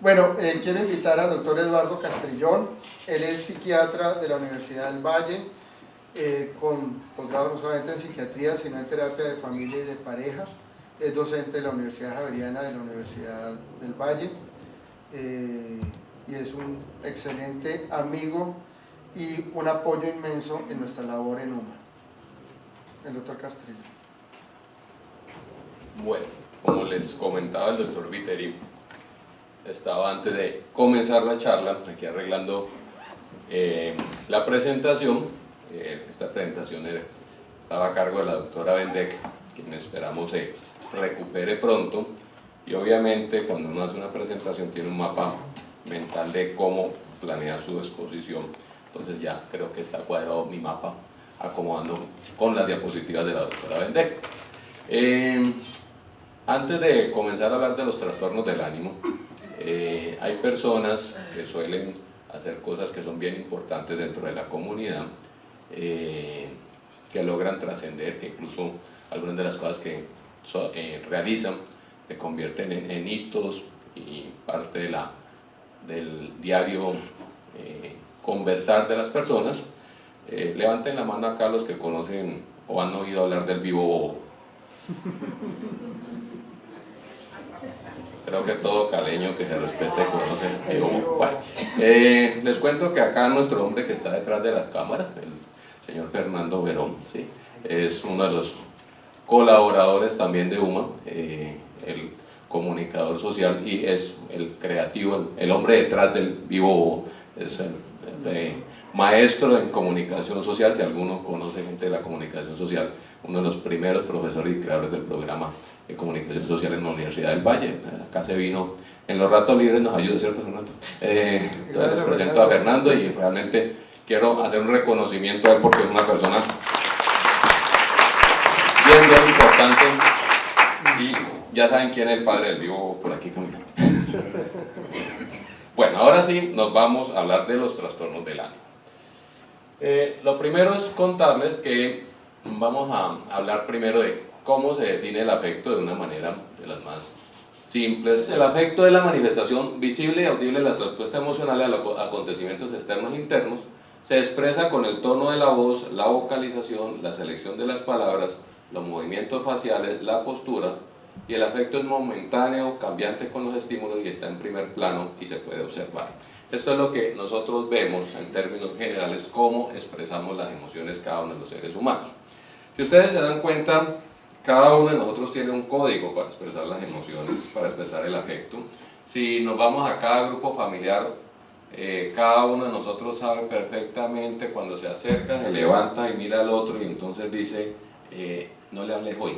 Bueno, quiero invitar al doctor Eduardo Castrillón. Él es psiquiatra de la Universidad del Valle, con posgrado no solamente en psiquiatría, sino en terapia de familia y de pareja. Es docente de la Universidad Javeriana de la Universidad del Valle, y es un excelente amigo y un apoyo inmenso en nuestra labor en UMA. El doctor Castrillón. Bueno, como les comentaba el doctor Viteri, estaba antes de comenzar la charla aquí arreglando la presentación. Esta presentación estaba a cargo de la doctora Bendek, quien esperamos se recupere pronto, y obviamente cuando uno hace una presentación tiene un mapa mental de cómo planea su exposición. Entonces ya creo que está cuadrado mi mapa, acomodando con las diapositivas de la doctora Bendek. Antes de comenzar a hablar de los trastornos del ánimo, hay personas que suelen hacer cosas que son bien importantes dentro de la comunidad, que logran trascender, que incluso algunas de las cosas que realizan se convierten en hitos y parte del diario conversar de las personas. Levanten la mano acá los que conocen o han oído hablar del vivo bobo. Creo que todo caleño que se respete conoce el vivo bobo. Bueno, les cuento que acá nuestro hombre que está detrás de las cámaras, el señor Fernando Verón, ¿sí?, es uno de los colaboradores también de UMA, el comunicador social, y es el creativo, el hombre detrás del vivo bobo. Es el maestro en comunicación social. Si alguno conoce gente de la comunicación social, uno de los primeros profesores y creadores del programa de comunicación social en la Universidad del Valle. Acá se vino en los ratos libres, nos ayuda, ¿cierto, Fernando? Entonces les presento a Fernando y realmente quiero hacer un reconocimiento a él porque es una persona bien importante, y ya saben quién es el padre del vivo por aquí caminando. Bueno, ahora sí nos vamos a hablar de los trastornos del ánimo. Lo primero es contarles que vamos a hablar primero de cómo se define el afecto de una manera de las más simples. El afecto es la manifestación visible y audible de la respuesta emocional a los acontecimientos externos e internos. Se expresa con el tono de la voz, la vocalización, la selección de las palabras, los movimientos faciales, la postura, y el afecto es momentáneo, cambiante con los estímulos y está en primer plano y se puede observar. Esto es lo que nosotros vemos en términos generales, cómo expresamos las emociones cada uno de los seres humanos. Si ustedes se dan cuenta, cada uno de nosotros tiene un código para expresar las emociones, para expresar el afecto. Si nos vamos a cada grupo familiar, cada uno de nosotros sabe perfectamente cuando se acerca, se levanta y mira al otro y entonces dice, no le hables hoy.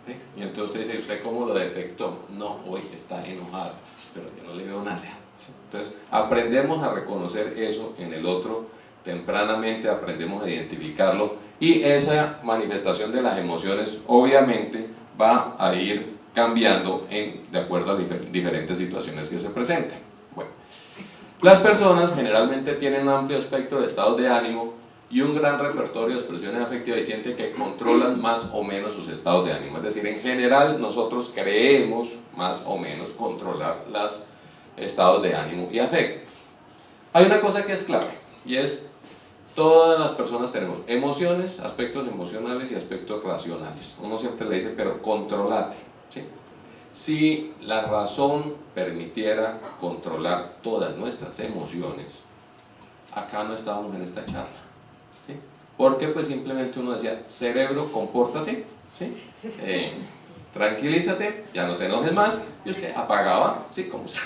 ¿Sí? Y entonces usted dice, ¿usted cómo lo detectó? No, hoy está enojado, pero yo no le veo nada. ¿Sí? Entonces aprendemos a reconocer eso en el otro tempranamente, aprendemos a identificarlo, y esa manifestación de las emociones obviamente va a ir cambiando de acuerdo a diferentes situaciones que se presenten. Bueno, las personas generalmente tienen un amplio espectro de estados de ánimo y un gran repertorio de expresiones afectivas y sienten que controlan más o menos sus estados de ánimo. Es decir, en general nosotros creemos más o menos controlar los estados de ánimo y afecto. Hay una cosa que es clave, y es: todas las personas tenemos emociones, aspectos emocionales y aspectos racionales. Uno siempre le dice, pero controlate, ¿sí? Si la razón permitiera controlar todas nuestras emociones, acá no estábamos en esta charla, ¿sí? Porque pues simplemente uno decía, cerebro, compórtate, ¿sí? Tranquilízate, ya no te enojes más, y usted apagaba, ¿sí? Como si,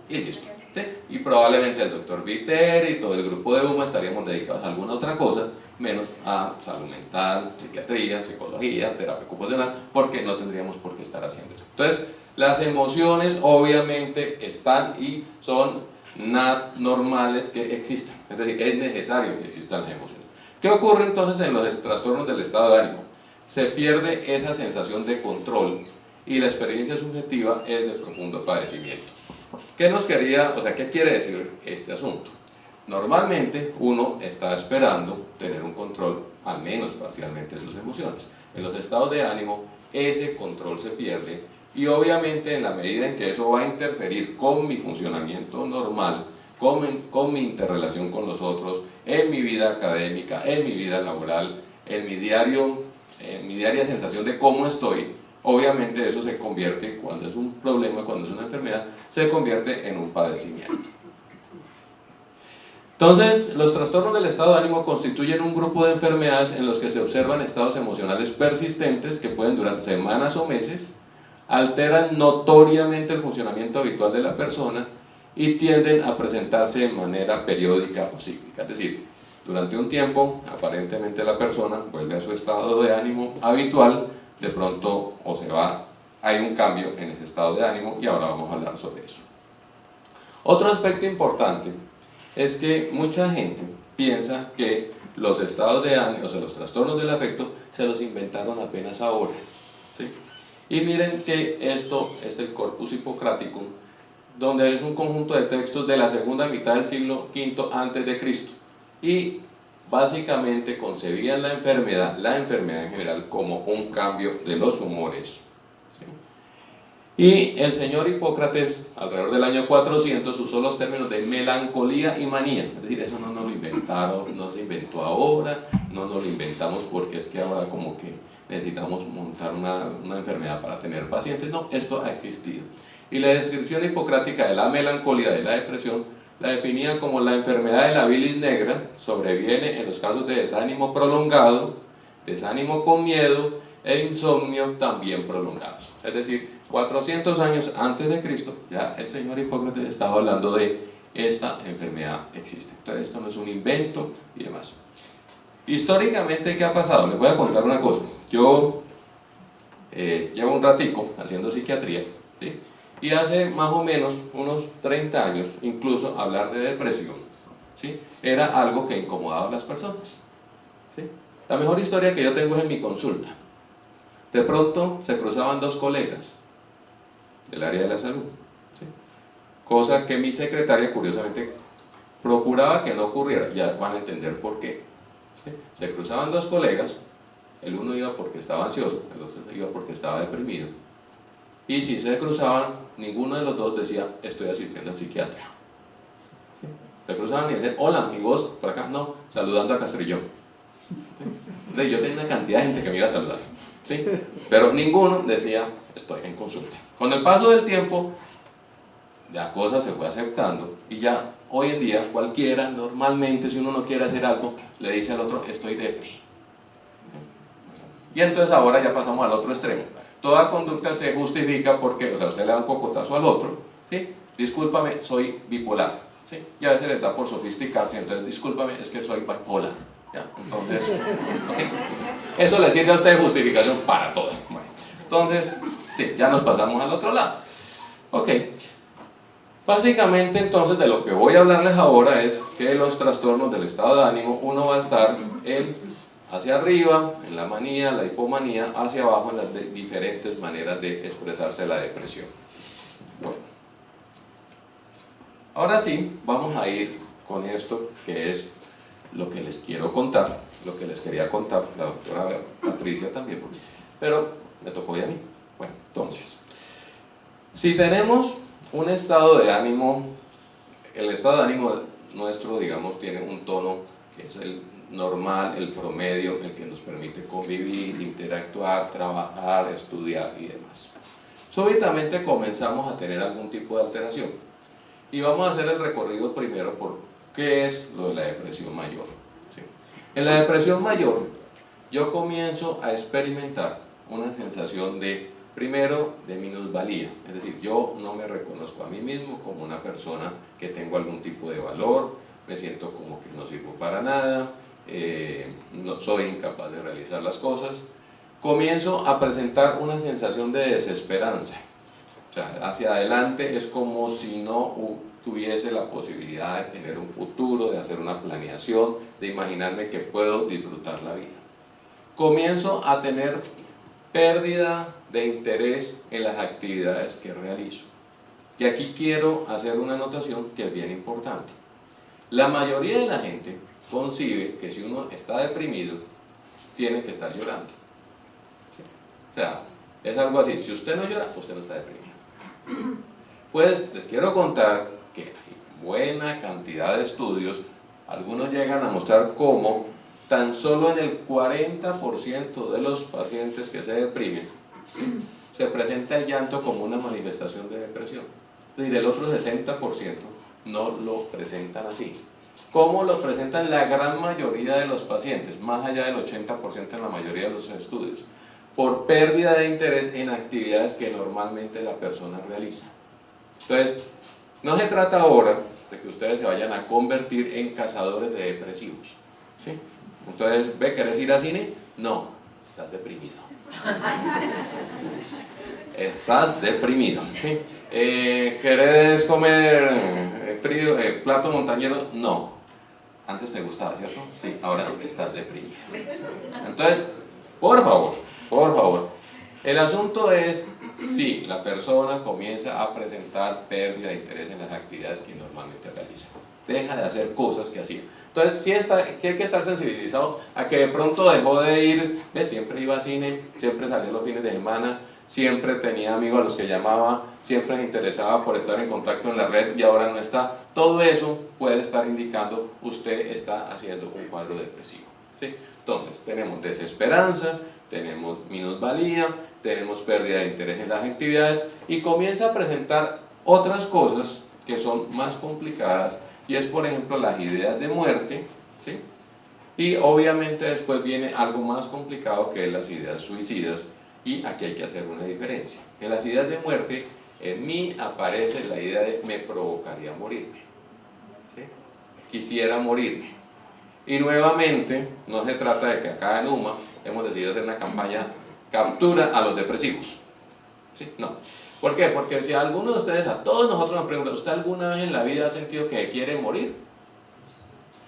y listo. ¿Sí? Y probablemente el doctor Viter y todo el grupo de UMA estaríamos dedicados a alguna otra cosa, menos a salud mental, psiquiatría, psicología, terapia ocupacional, porque no tendríamos por qué estar haciendo eso. Entonces, las emociones obviamente están y son normales que existan, es decir, es necesario que existan las emociones. ¿Qué ocurre entonces en los trastornos del estado de ánimo? Se pierde esa sensación de control y la experiencia subjetiva es de profundo padecimiento. ¿Qué quiere decir este asunto? Normalmente uno está esperando tener un control, al menos parcialmente, de sus emociones. En los estados de ánimo ese control se pierde Y obviamente en la medida en que eso va a interferir con mi funcionamiento normal, con mi interrelación con los otros, en mi vida académica, en mi vida laboral, en mi diaria sensación de cómo estoy, obviamente eso se convierte, cuando es un problema, cuando es una enfermedad, se convierte en un padecimiento. Entonces, los trastornos del estado de ánimo constituyen un grupo de enfermedades en los que se observan estados emocionales persistentes que pueden durar semanas o meses, alteran notoriamente el funcionamiento habitual de la persona y tienden a presentarse de manera periódica o cíclica. Es decir, durante un tiempo, aparentemente la persona vuelve a su estado de ánimo habitual, de pronto hay un cambio en ese estado de ánimo y ahora vamos a hablar sobre eso. Otro aspecto importante es que mucha gente piensa que los estados de ánimo, o sea, los trastornos del afecto, se los inventaron apenas ahora, ¿sí? Y miren que esto es el Corpus Hippocraticum, donde es un conjunto de textos de la segunda mitad del siglo V antes de Cristo, y básicamente concebían la enfermedad en general, como un cambio de los humores, ¿sí? Y el señor Hipócrates, alrededor del año 400, usó los términos de melancolía y manía. Es decir, eso no nos lo inventaron, no se inventó ahora, no nos lo inventamos porque es que ahora como que necesitamos montar una enfermedad para tener pacientes. No, esto ha existido. Y la descripción hipocrática de la melancolía, de la depresión, la definía como la enfermedad de la bilis negra, sobreviene en los casos de desánimo prolongado, desánimo con miedo e insomnio también prolongados. Es decir, 400 años antes de Cristo, ya el señor Hipócrates estaba hablando de esta enfermedad existe. Entonces esto no es un invento y demás. Históricamente, ¿qué ha pasado? Les voy a contar una cosa. Yo llevo un ratico haciendo psiquiatría, ¿sí? Y hace más o menos unos 30 años, incluso hablar de depresión, ¿sí?, era algo que incomodaba a las personas, ¿sí? La mejor historia que yo tengo es en mi consulta. De pronto se cruzaban dos colegas del área de la salud, ¿sí?, cosa que mi secretaria curiosamente procuraba que no ocurriera. Ya van a entender por qué, ¿sí? Se cruzaban dos colegas, el uno iba porque estaba ansioso, el otro iba porque estaba deprimido, y si se cruzaban, ninguno de los dos decía estoy asistiendo al psiquiatra, ¿sí? Se cruzaban y decían hola, ¿y vos por acá? No, saludando a Castrillón, ¿sí? Yo tenía una cantidad de gente que me iba a saludar, ¿sí?, pero ninguno decía estoy en consulta. Con el paso del tiempo la cosa se fue aceptando y ya hoy en día cualquiera, normalmente, si uno no quiere hacer algo, le dice al otro estoy depre. Y entonces ahora ya pasamos al otro extremo. Toda conducta se justifica porque, o sea, usted le da un cocotazo al otro, ¿sí?, discúlpame, soy bipolar, ¿sí?, y a veces les da por sofisticarse, entonces discúlpame, es que soy bipolar, ¿ya? Entonces, okay, eso le sirve a usted de justificación para todo. Bueno, entonces, sí, ya nos pasamos al otro lado. Ok, básicamente entonces de lo que voy a hablarles ahora es que los trastornos del estado de ánimo, uno va a estar hacia arriba, en la manía, la hipomanía, hacia abajo en las diferentes maneras de expresarse la depresión. Bueno, ahora sí, vamos a ir con esto que es lo que les quiero contar, lo que les quería contar, la doctora Patricia también, pero me tocó ya a mí. Bueno, entonces, si tenemos un estado de ánimo, el estado de ánimo nuestro, digamos, tiene un tono que es el normal, el promedio, el que nos permite convivir, interactuar, trabajar, estudiar y demás. Súbitamente comenzamos a tener algún tipo de alteración y vamos a hacer el recorrido primero por qué es lo de la depresión mayor, ¿sí? En la depresión mayor yo comienzo a experimentar una sensación primero de minusvalía, es decir, yo no me reconozco a mí mismo como una persona que tengo algún tipo de valor, me siento como que no sirvo para nada, no soy incapaz de realizar las cosas. Comienzo a presentar una sensación de desesperanza, o sea, hacia adelante es como si no tuviese la posibilidad de tener un futuro, de hacer una planeación, de imaginarme que puedo disfrutar la vida. Comienzo a tener pérdida de interés en las actividades que realizo. Y aquí quiero hacer una anotación que es bien importante. La mayoría de la gente concibe que si uno está deprimido, tiene que estar llorando, ¿sí? O sea, Es algo así, si usted no llora, usted no está deprimido. Pues les quiero contar que hay buena cantidad de estudios, algunos llegan a mostrar cómo tan solo en el 40% de los pacientes que se deprimen, ¿sí?, se presenta el llanto como una manifestación de depresión. Es decir, el otro 60% no lo presentan así. ¿Cómo lo presentan la gran mayoría de los pacientes? Más allá del 80% en la mayoría de los estudios. Por pérdida de interés en actividades que normalmente la persona realiza. Entonces, no se trata ahora de que ustedes se vayan a convertir en cazadores de depresivos, ¿sí? Entonces, ¿ve? ¿Querés ir al cine? No, estás deprimido. Estás deprimido, ¿sí? ¿Querés comer frío, plato montañero? No. Antes te gustaba, ¿cierto? Sí, ahora estás deprimido. Entonces, por favor, el asunto es si la persona comienza a presentar pérdida de interés en las actividades que normalmente realiza. Deja de hacer cosas que hacía. Entonces, sí hay que estar sensibilizado a que de pronto dejó de ir, ¿ves? Siempre iba a cine, siempre salía los fines de semana, siempre tenía amigos a los que llamaba, siempre se interesaba por estar en contacto en la red y ahora no está. Todo eso puede estar indicando usted está haciendo un cuadro depresivo, ¿sí? Entonces, tenemos desesperanza, tenemos minusvalía, tenemos pérdida de interés en las actividades y comienza a presentar otras cosas que son más complicadas y es, por ejemplo, las ideas de muerte, ¿sí? Y obviamente después viene algo más complicado que es las ideas suicidas y aquí hay que hacer una diferencia. En las ideas de muerte, en mí aparece la idea de me provocaría morirme, ¿sí? Quisiera morirme. Y nuevamente, no se trata de que acá en UMA hemos decidido hacer una campaña captura a los depresivos, ¿sí? No. ¿Por qué? Porque si alguno de ustedes, a todos nosotros nos preguntan, ¿usted alguna vez en la vida ha sentido que quiere morir?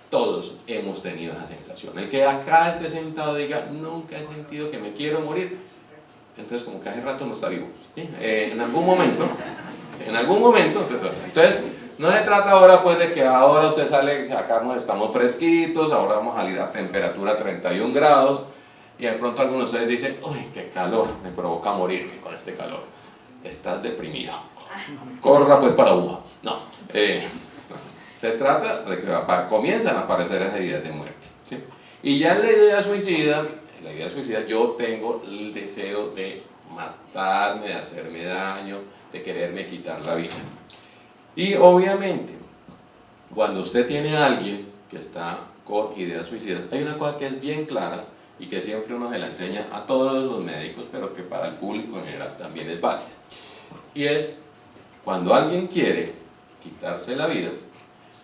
Todos hemos tenido esa sensación. El que acá esté sentado diga, nunca he sentido que me quiero morir, entonces como que hace rato no está vivo, ¿sí? En algún momento, entonces no se trata ahora pues de que ahora usted sale, acá estamos fresquitos, ahora vamos a salir a temperatura 31 grados y de pronto algunos de ustedes dicen, uy, qué calor, me provoca morirme con este calor. Estás deprimido, corra pues para UBA. No, se trata de que comienzan a aparecer esas ideas de muerte, ¿sí? Y ya en la idea suicida, yo tengo el deseo de matarme, de hacerme daño, de quererme quitar la vida. Y obviamente, cuando usted tiene a alguien que está con ideas suicidas, hay una cosa que es bien clara y que siempre uno se la enseña a todos los médicos, pero que para el público en general también es válida. Y es, cuando alguien quiere quitarse la vida,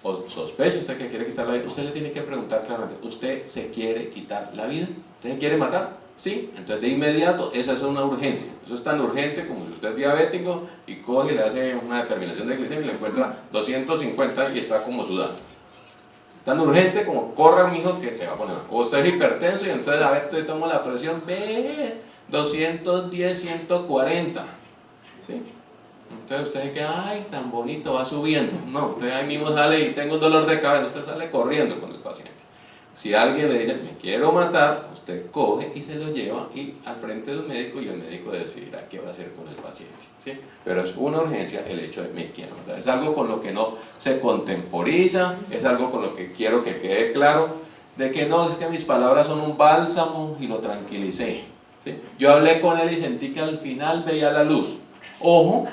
o sospecha usted que quiere quitar la vida, usted le tiene que preguntar claramente, ¿usted se quiere quitar la vida? ¿Usted se quiere matar? Sí, entonces de inmediato esa es una urgencia. Eso es tan urgente como si usted es diabético y coge y le hace una determinación de glicemia y le encuentra 250 y está como sudando. Tan urgente como corra un hijo que se va a poner mal. O usted es hipertenso y entonces a ver, te tomo la presión, ve, 210, 140, ¿sí? Entonces usted queda, ay, tan bonito, va subiendo. No, usted ahí mismo sale y tengo un dolor de cabeza, usted sale corriendo con el paciente. Si alguien le dice, me quiero matar, usted coge y se lo lleva y al frente de un médico y el médico decidirá qué va a hacer con el paciente, ¿sí? Pero es una urgencia el hecho de me quiero matar. Es algo con lo que no se contemporiza, es algo con lo que quiero que quede claro, de que no, es que mis palabras son un bálsamo y lo tranquilicé, ¿sí? Yo hablé con él y sentí que al final veía la luz. Ojo,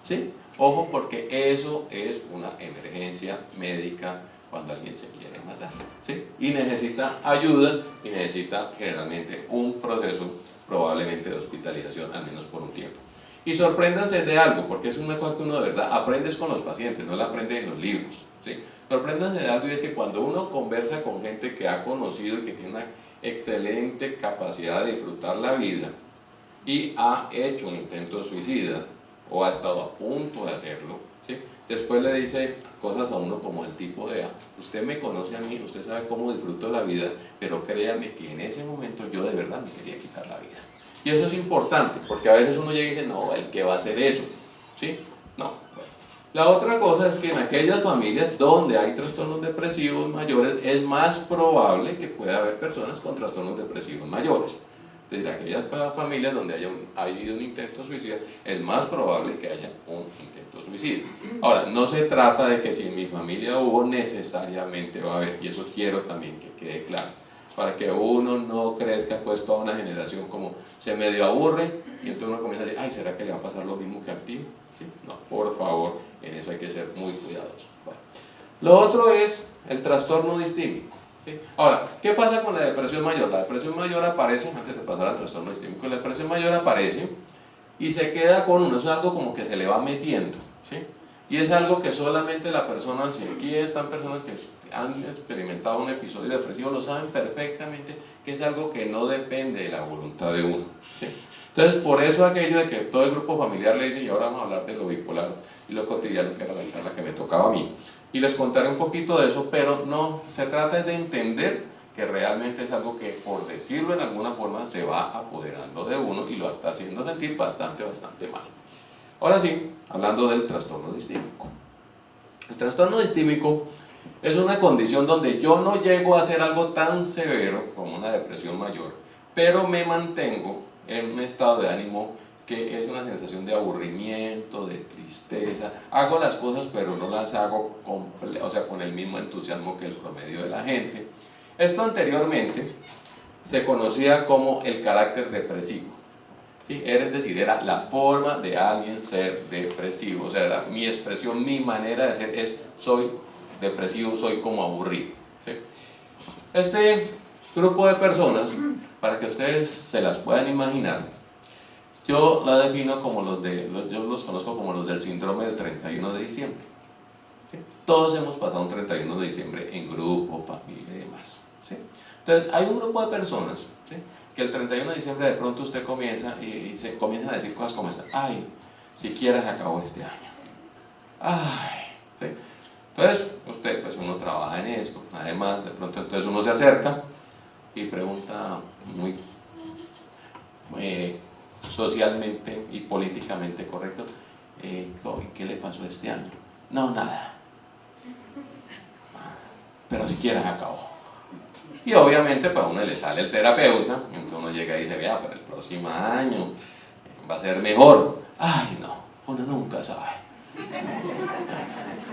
¿sí? Ojo, porque eso es una emergencia médica cuando alguien se quiere matar, ¿sí? Y necesita ayuda y necesita generalmente un proceso probablemente de hospitalización, al menos por un tiempo. Y sorpréndanse de algo, porque es una cosa que uno de verdad aprende con los pacientes, no la aprende en los libros, ¿sí? Sorpréndanse de algo y es que cuando uno conversa con gente que ha conocido y que tiene una excelente capacidad de disfrutar la vida y ha hecho un intento suicida o ha estado a punto de hacerlo, ¿sí? Después le dice cosas a uno como el tipo de, usted me conoce a mí, usted sabe cómo disfruto la vida, pero créame que en ese momento yo de verdad me quería quitar la vida. Y eso es importante, porque a veces uno llega y dice, no, ¿el qué va a hacer eso? ¿Sí? No. Bueno. La otra cosa es que en aquellas familias donde hay trastornos depresivos mayores, es más probable que pueda haber personas con trastornos depresivos mayores. Es decir, aquellas familias donde haya habido un intento suicida, es más probable que haya un intento suicida. Ahora, no se trata de que si en mi familia hubo, necesariamente va a haber, y eso quiero también que quede claro, para que uno no crezca pues toda una generación como se medio aburre, y entonces uno comienza a decir, ay, ¿será que le va a pasar lo mismo que a ti? ¿Sí? No, por favor, en eso hay que ser muy cuidadosos. Bueno. Lo otro es el trastorno distímico. ¿Sí? Ahora, ¿qué pasa con la depresión mayor? La depresión mayor aparece, antes de pasar al trastorno distímico, la depresión mayor aparece y se queda con uno, es algo como que se le va metiendo, ¿sí? Y es algo que solamente la persona, si aquí están personas que han experimentado un episodio depresivo, lo saben perfectamente que es algo que no depende de la voluntad de uno, ¿sí? Entonces, por eso aquello de que todo el grupo familiar le dice, y ahora vamos a hablar de lo bipolar y lo cotidiano, que era la charla que me tocaba a mí, y les contaré un poquito de eso, pero no, se trata de entender que realmente es algo que, por decirlo en alguna forma, se va apoderando de uno y lo está haciendo sentir bastante mal. Ahora sí, hablando del trastorno distímico. El trastorno distímico es una condición donde yo no llego a hacer algo tan severo como una depresión mayor, pero me mantengo en un estado de ánimo que es una sensación de aburrimiento, de tristeza. Hago las cosas, pero no las hago con el mismo entusiasmo que el promedio de la gente. Esto anteriormente se conocía como el carácter depresivo. ¿Sí? Es decir, era la forma de alguien ser depresivo. O sea, era mi expresión, mi manera de ser es, soy depresivo, soy como aburrido. ¿Sí? Este grupo de personas, para que ustedes se las puedan imaginar, yo la defino como yo los conozco como los del síndrome del 31 de diciembre. ¿Sí? Todos hemos pasado un 31 de diciembre en grupo, familia y demás. ¿Sí? Entonces, hay un grupo de personas, ¿sí?, que el 31 de diciembre de pronto usted comienza y se comienzan a decir cosas como esta: ay, siquiera se acabó este año. Ay, ¿sí? Entonces, usted, pues uno trabaja en esto, además, de pronto entonces uno se acerca y pregunta muy socialmente y políticamente correcto, ¿qué le pasó este año? No, nada, pero siquiera se acabó. Y obviamente para uno le sale el terapeuta, entonces uno llega y dice, vea, para el próximo año va a ser mejor. Ay, no, uno nunca sabe.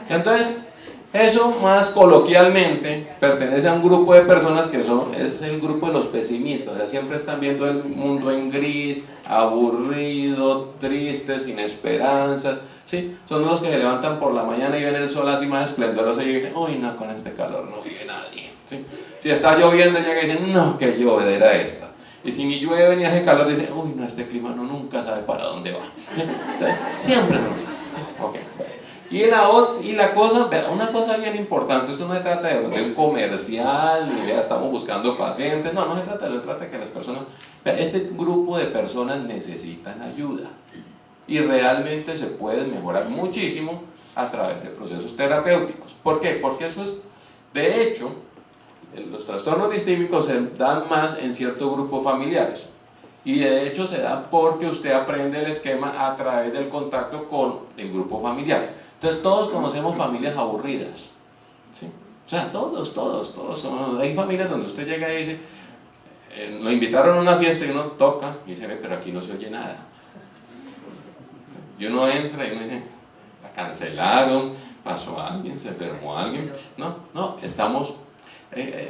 Entonces, eso más coloquialmente pertenece a un grupo de personas que es el grupo de los pesimistas. O sea, siempre están viendo el mundo en gris, aburrido, triste, sin esperanza, ¿sí? Son los que se levantan por la mañana y ven el sol así más esplendoroso y dicen, uy, no, con este calor no vive nadie, ¿sí? Si está lloviendo, llega y dicen, no, qué llovedera esta. Y si ni llueve ni hace calor, dicen, uy, no, este clima no, nunca sabe para dónde va. Entonces, siempre son así. Okay, bueno. Y la cosa, una cosa bien importante, esto no se trata de un comercial, ni vea, estamos buscando pacientes, no se trata de eso, se trata de que las personas, este grupo de personas necesitan ayuda y realmente se puede mejorar muchísimo a través de procesos terapéuticos. ¿Por qué? Porque eso es, de hecho, los trastornos distímicos se dan más en ciertos grupos familiares. Y de hecho se da porque usted aprende el esquema a través del contacto con el grupo familiar. Entonces todos conocemos familias aburridas, ¿sí? O sea, todos hay familias donde usted llega y dice, lo invitaron a una fiesta y uno toca y dice, ve, pero aquí no se oye nada. Y uno entra y uno dice, la cancelaron, pasó alguien, se enfermó alguien. No, estamos,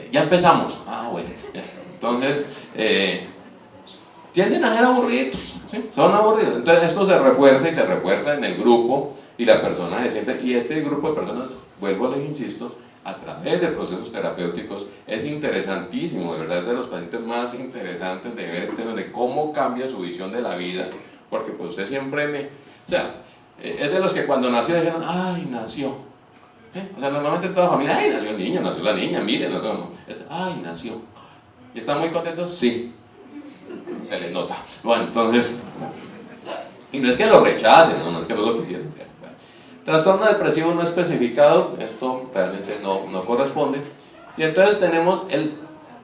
ya empezamos. Ah, bueno, ya. Entonces, tienden a ser aburridos, ¿sí? Son aburridos. Entonces esto se refuerza en el grupo y la persona se siente, y este grupo de personas, vuelvo, les insisto, a través de procesos terapéuticos es interesantísimo, de verdad es de los pacientes más interesantes de ver en términos de cómo cambia su visión de la vida, porque pues usted siempre o sea, es de los que cuando nació dijeron, ay, nació. O sea, normalmente en toda familia, ay, nació el niño, nació la niña, miren, ay, nació. ¿Y están muy contentos? Sí. Se les nota. Bueno, entonces, y no es que lo rechacen, no es que no lo quisieran ver. Bueno, trastorno depresivo no especificado, esto realmente no corresponde. Y entonces tenemos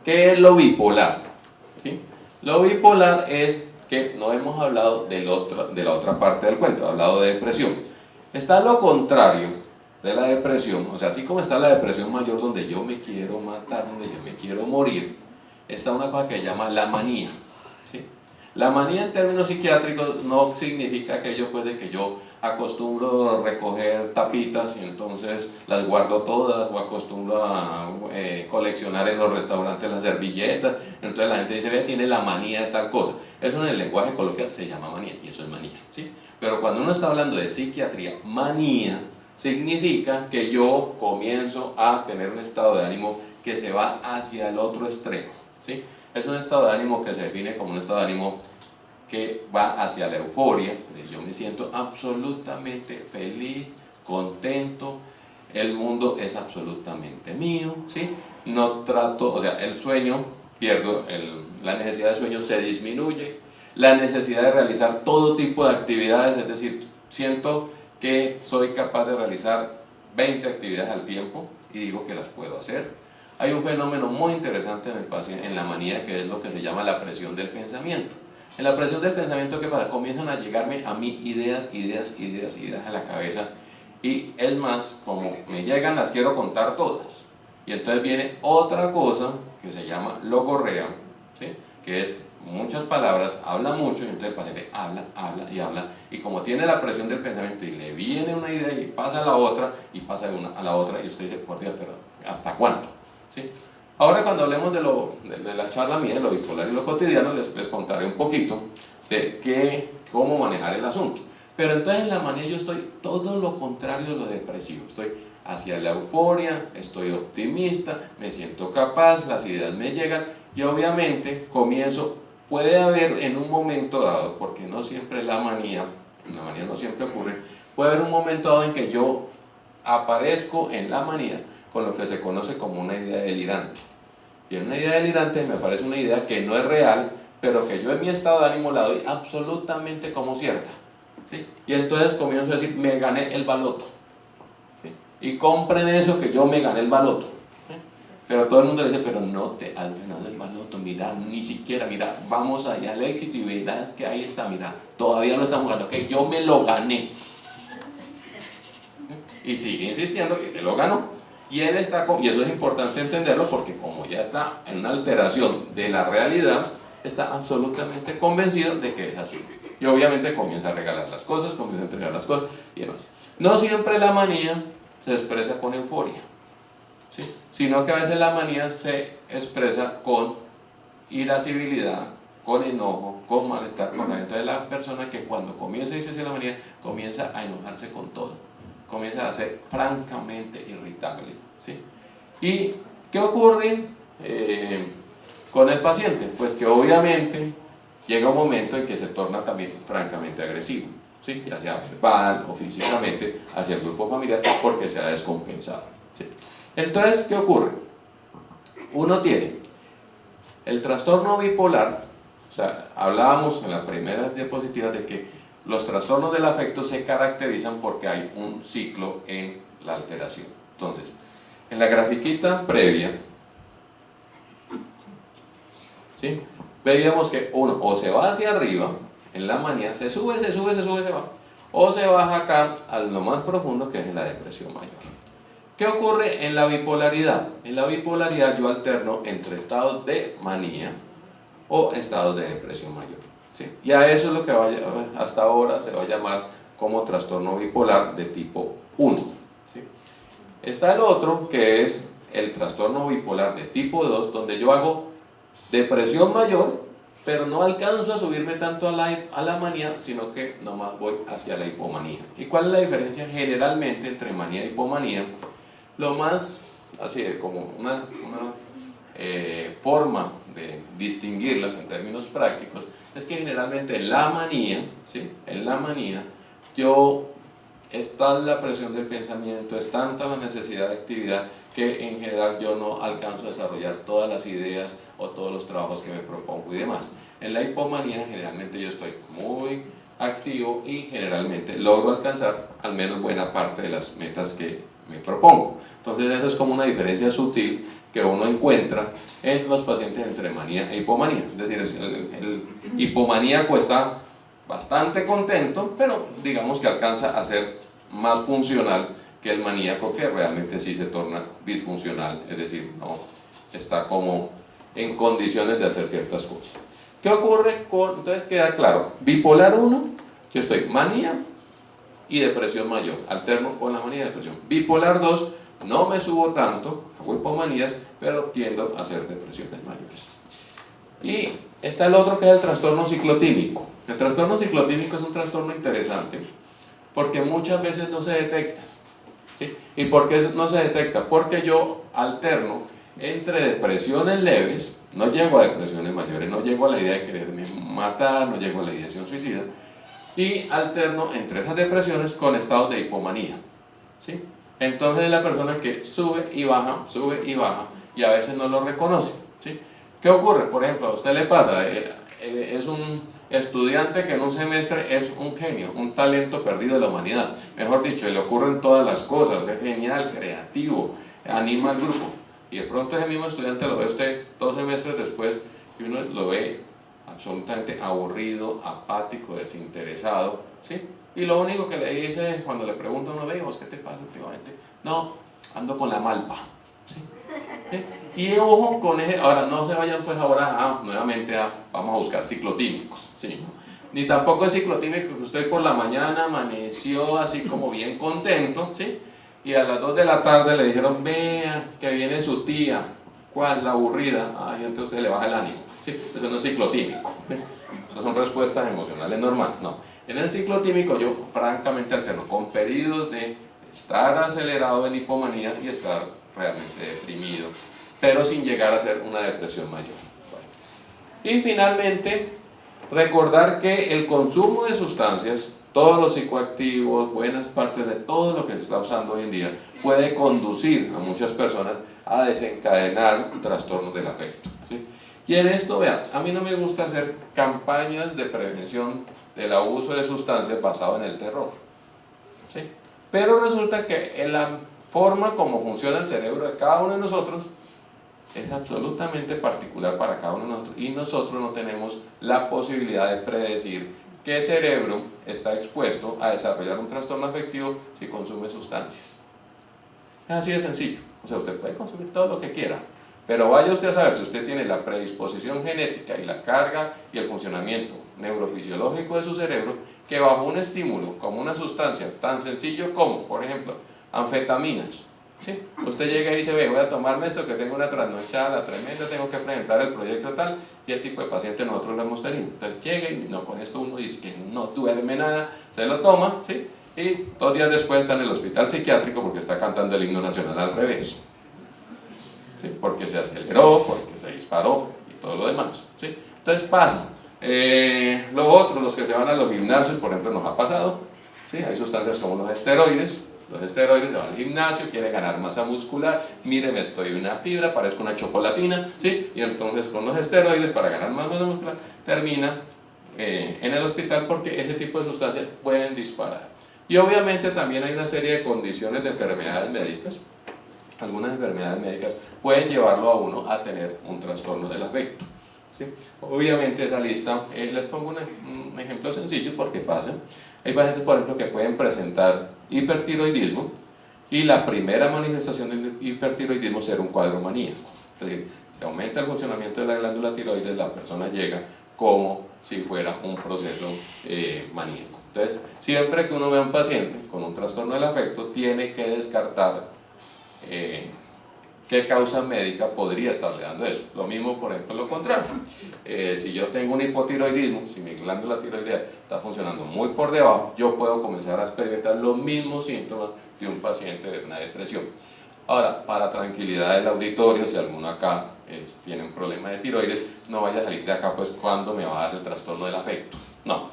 ¿qué es lo bipolar? ¿Sí? Lo bipolar es que no hemos hablado de la otra parte del cuento, he hablado de depresión. Está lo contrario de la depresión, o sea, así como está la depresión mayor donde yo me quiero matar, donde yo me quiero morir, está una cosa que se llama la manía. ¿sí? La manía en términos psiquiátricos no significa aquello pues de que yo acostumbro a recoger tapitas y entonces las guardo todas, o acostumbro a coleccionar en los restaurantes las servilletas, entonces la gente dice, ve, tiene la manía de tal cosa. Eso en el lenguaje coloquial se llama manía, y eso es manía, ¿sí? Pero cuando uno está hablando de psiquiatría, manía significa que yo comienzo a tener un estado de ánimo que se va hacia el otro extremo, ¿sí? Es un estado de ánimo que se define como un estado de ánimo que va hacia la euforia, yo me siento absolutamente feliz, contento, el mundo es absolutamente mío, ¿sí? No trato, o sea, el sueño, pierdo, la necesidad de sueño se disminuye, la necesidad de realizar todo tipo de actividades, es decir, siento que soy capaz de realizar 20 actividades al tiempo y digo que las puedo hacer. Hay un fenómeno muy interesante en el paciente, en la manía, que es lo que se llama la presión del pensamiento. En la presión del pensamiento, ¿qué pasa? Comienzan a llegarme a mí ideas a la cabeza, y es más, como me llegan, las quiero contar todas. Y entonces viene otra cosa que se llama logorrea, ¿sí? Que es muchas palabras, habla mucho, y entonces el paciente habla, y como tiene la presión del pensamiento y le viene una idea y pasa a la otra, y pasa de una a la otra, y usted dice, por Dios, pero ¿hasta cuánto? ¿Sí? Ahora, cuando hablemos de la charla mía, de lo bipolar y lo cotidiano, les contaré un poquito de cómo manejar el asunto. Pero entonces en la manía yo estoy todo lo contrario de lo depresivo, estoy hacia la euforia, estoy optimista, me siento capaz, las ideas me llegan, y obviamente comienzo, puede haber en un momento dado, porque no siempre la manía no siempre ocurre, puede haber un momento dado en que yo aparezco en la manía con lo que se conoce como una idea delirante. Y en una idea delirante me parece una idea que no es real, pero que yo en mi estado de ánimo la doy absolutamente como cierta, ¿sí? Y entonces comienzo a decir, me gané el baloto, ¿sí? Y compren eso, que yo me gané el baloto, ¿sí? Pero todo el mundo le dice, pero no te has ganado el baloto, mira, ni siquiera, mira, vamos allá al éxito y verás que ahí está, mira, todavía lo estamos ganando, que yo me lo gané. Y sigue insistiendo que lo ganó. Y él está, y eso es importante entenderlo, porque como ya está en una alteración de la realidad, está absolutamente convencido de que es así. Y obviamente comienza a regalar las cosas, comienza a entregar las cosas y demás. No siempre la manía se expresa con euforia, ¿sí? Sino que a veces la manía se expresa con irascibilidad, con enojo, con malestar, con rabia. Entonces la persona que cuando comienza a irse la manía, comienza a enojarse con todo, comienza a ser francamente irritable, ¿sí? ¿Y qué ocurre con el paciente? Pues que obviamente llega un momento en que se torna también francamente agresivo, ¿sí? Ya sea verbal o físicamente hacia el grupo familiar, porque se ha descompensado, ¿sí? Entonces, ¿qué ocurre? Uno tiene el trastorno bipolar, o sea, hablábamos en la primera diapositiva de que los trastornos del afecto se caracterizan porque hay un ciclo en la alteración. Entonces, en la grafiquita previa, ¿sí? Veíamos que uno o se va hacia arriba, en la manía, se sube, se va, o se baja acá a lo más profundo, que es en la depresión mayor. ¿Qué ocurre en la bipolaridad? En la bipolaridad yo alterno entre estados de manía o estados de depresión mayor, ¿sí? Y a eso es lo que hasta ahora se va a llamar como trastorno bipolar de tipo 1, ¿sí? Está el otro, que es el trastorno bipolar de tipo 2, donde yo hago depresión mayor, pero no alcanzo a subirme tanto a la manía, sino que nomás voy hacia la hipomanía. ¿Y cuál es la diferencia generalmente entre manía y hipomanía? Lo más, así como una forma de distinguirlas en términos prácticos, es que generalmente en la manía, ¿sí? En la manía, es tal la presión del pensamiento, es tanta la necesidad de actividad, que en general yo no alcanzo a desarrollar todas las ideas o todos los trabajos que me propongo y demás. En la hipomanía generalmente yo estoy muy activo y generalmente logro alcanzar al menos buena parte de las metas que me propongo. Entonces eso es como una diferencia sutil que uno encuentra en los pacientes entre manía e hipomanía. Es decir, el hipomaníaco está bastante contento, pero digamos que alcanza a ser más funcional que el maníaco, que realmente sí se torna disfuncional, es decir, no está como en condiciones de hacer ciertas cosas. ¿Qué ocurre con, entonces queda claro, bipolar 1, yo estoy manía y depresión mayor, alterno con la manía y depresión. Bipolar 2, no me subo tanto, hago hipomanías, pero tiendo a hacer depresiones mayores. Y está el otro que es el trastorno ciclotímico. El trastorno ciclotímico es un trastorno interesante porque muchas veces no se detecta. ¿Sí? ¿Y por qué no se detecta? Porque yo alterno entre depresiones leves, no llego a depresiones mayores, no llego a la idea de quererme matar, no llego a la ideación suicida, y alterno entre esas depresiones con estados de hipomanía. ¿Sí? Entonces es la persona que sube y baja, y a veces no lo reconoce. ¿Sí? ¿Qué ocurre? Por ejemplo, a usted le pasa, es un estudiante que en un semestre es un genio, un talento perdido de la humanidad, mejor dicho, le ocurren todas las cosas, es genial, creativo, anima al grupo, y de pronto ese mismo estudiante lo ve usted 2 semestres después y uno lo ve absolutamente aburrido, apático, desinteresado, ¿sí? Y lo único que le dice cuando le pregunta a uno, vemos, ¿qué te pasa últimamente? No, ando con la malpa, ¿sí? ¿Sí? Y ojo con ese, ahora no se vayan pues ahora nuevamente vamos a buscar ciclotímicos, ¿sí? Ni tampoco es ciclotímico que usted por la mañana amaneció así como bien contento, ¿sí? Y a las 2 de la tarde le dijeron, vea, que viene su tía, ¿cuál? La aburrida, y entonces usted le baja el ánimo, ¿sí? Eso no es ciclotímico, ¿sí? Esas son respuestas emocionales normales, no. En el ciclotímico yo francamente alterno con periodos de estar acelerado en hipomanía y estar realmente deprimido, pero sin llegar a ser una depresión mayor. Bueno. Y finalmente, recordar que el consumo de sustancias, todos los psicoactivos, buenas partes de todo lo que se está usando hoy en día, puede conducir a muchas personas a desencadenar trastornos del afecto, ¿sí? Y en esto, vean, a mí no me gusta hacer campañas de prevención del abuso de sustancias basado en el terror, ¿sí? Pero resulta que en la forma como funciona el cerebro de cada uno de nosotros es absolutamente particular para cada uno de nosotros, y nosotros no tenemos la posibilidad de predecir qué cerebro está expuesto a desarrollar un trastorno afectivo si consume sustancias. Es así de sencillo. O sea, usted puede consumir todo lo que quiera, pero vaya usted a saber si usted tiene la predisposición genética y la carga y el funcionamiento neurofisiológico de su cerebro, que bajo un estímulo como una sustancia tan sencillo como, por ejemplo, anfetaminas, ¿sí? Usted llega y dice, ve, voy a tomarme esto que tengo una trasnochada tremenda, tengo que presentar el proyecto tal, y el tipo de paciente nosotros lo hemos tenido. Entonces llega y no, con esto uno dice que no duerme nada, se lo toma, ¿sí? Y 2 días después está en el hospital psiquiátrico porque está cantando el himno nacional al revés, ¿sí? Porque se aceleró, porque se disparó y todo lo demás, ¿sí? Entonces pasa. Lo otro, los que se van a los gimnasios, por ejemplo, nos ha pasado, ¿sí? Hay sustancias como los esteroides. Los esteroides, se va al gimnasio, quiere ganar masa muscular, mire, me estoy una fibra, parezco una chocolatina, ¿sí? Y entonces con los esteroides, para ganar más masa muscular, termina en el hospital porque ese tipo de sustancias pueden disparar. Y obviamente también hay una serie de condiciones de enfermedades médicas. Algunas enfermedades médicas pueden llevarlo a uno a tener un trastorno del afecto, ¿sí? Obviamente esa lista, les pongo un ejemplo sencillo porque pasa. Hay pacientes, por ejemplo, que pueden presentar hipertiroidismo y la primera manifestación del hipertiroidismo será un cuadro maníaco. Es decir, se aumenta el funcionamiento de la glándula tiroides, la persona llega como si fuera un proceso maníaco. Entonces, siempre que uno vea a un paciente con un trastorno del afecto, tiene que descartar qué causa médica podría estarle dando eso. Lo mismo, por ejemplo, lo contrario. Si yo tengo un hipotiroidismo, si mi glándula tiroidea está funcionando muy por debajo, yo puedo comenzar a experimentar los mismos síntomas de un paciente de una depresión. Ahora, para tranquilidad del auditorio, si alguno acá tiene un problema de tiroides, no vaya a salir de acá pues cuando me va a dar el trastorno del afecto. No,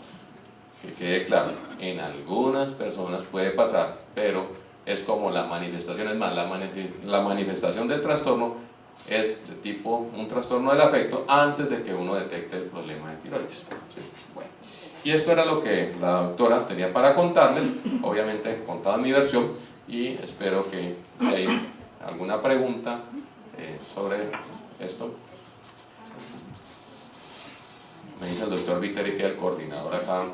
que quede claro, en algunas personas puede pasar, pero es como la manifestación, es más, la manifestación del trastorno es de tipo un trastorno del afecto antes de que uno detecte el problema de tiroides, ¿sí? Bueno, y esto era lo que la doctora tenía para contarles, obviamente contaba mi versión, y espero que si hay alguna pregunta sobre esto. Me dice el doctor Viteri, que es el coordinador acá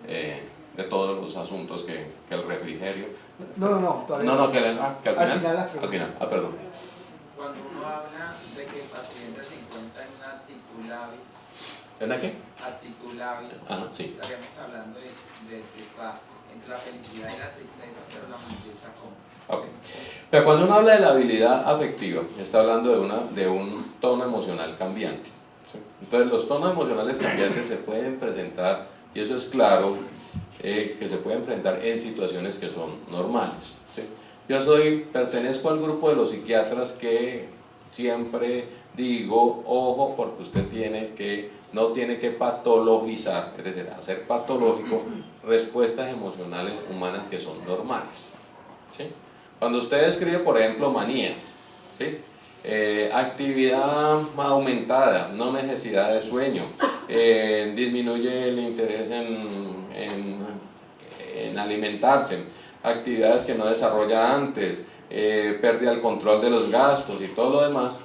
de todos los asuntos, que el refrigerio. No, que al final, perdón. Cuando uno habla de que el paciente se encuentra en una titular, ¿En qué? Articulable. Ajá, sí. Estaríamos hablando de estar entre la felicidad y la tristeza, pero la manifiesta como. Ok. Pero cuando uno habla de la habilidad afectiva, está hablando de un tono emocional cambiante, ¿sí? Entonces los tonos emocionales cambiantes se pueden presentar, y eso es claro, que se pueden presentar en situaciones que son normales, ¿sí? Yo pertenezco al grupo de los psiquiatras que siempre digo, ojo, porque usted no tiene que patologizar, es decir, hacer patológico respuestas emocionales humanas que son normales, ¿sí? Cuando usted escribe, por ejemplo, manía, ¿sí? Actividad aumentada, no necesidad de sueño, disminuye el interés en alimentarse, actividades que no desarrolla antes, pérdida del control de los gastos y todo lo demás,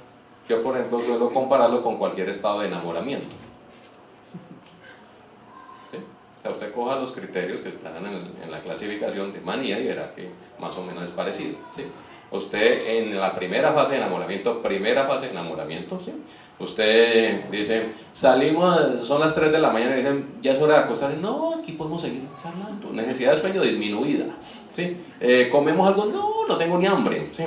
yo por ejemplo suelo compararlo con cualquier estado de enamoramiento. ¿Sí? O sea, usted coja los criterios que están en la clasificación de manía y verá que más o menos es parecido, ¿sí? Usted en la primera fase de enamoramiento, ¿sí? Usted dice, salimos, son las 3 de la mañana y dicen, ya es hora de acostarse. No, aquí podemos seguir charlando. Necesidad de sueño disminuida, ¿sí? ¿Comemos algo? No, no tengo ni hambre, ¿sí?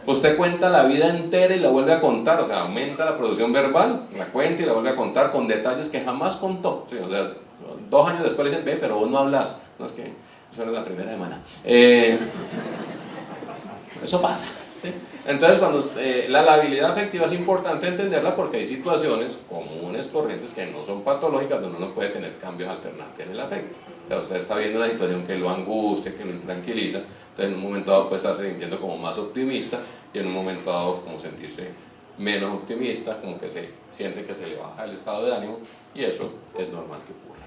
Usted cuenta la vida entera y la vuelve a contar, o sea, aumenta la producción verbal, la cuenta y la vuelve a contar con detalles que jamás contó, ¿sí? O sea, 2 años después le dicen, ve, pero vos no hablas. No, es que eso era la primera semana. Eso pasa, ¿sí? Entonces, la habilidad afectiva es importante entenderla porque hay situaciones comunes, corrientes, que no son patológicas, donde uno puede tener cambios alternantes en el afecto. O sea, usted está viendo una situación que lo angustia, que lo intranquiliza, entonces en un momento dado puede estar sintiendo como más optimista y en un momento dado como sentirse menos optimista, como que se siente que se le baja el estado de ánimo, y eso es normal que ocurra.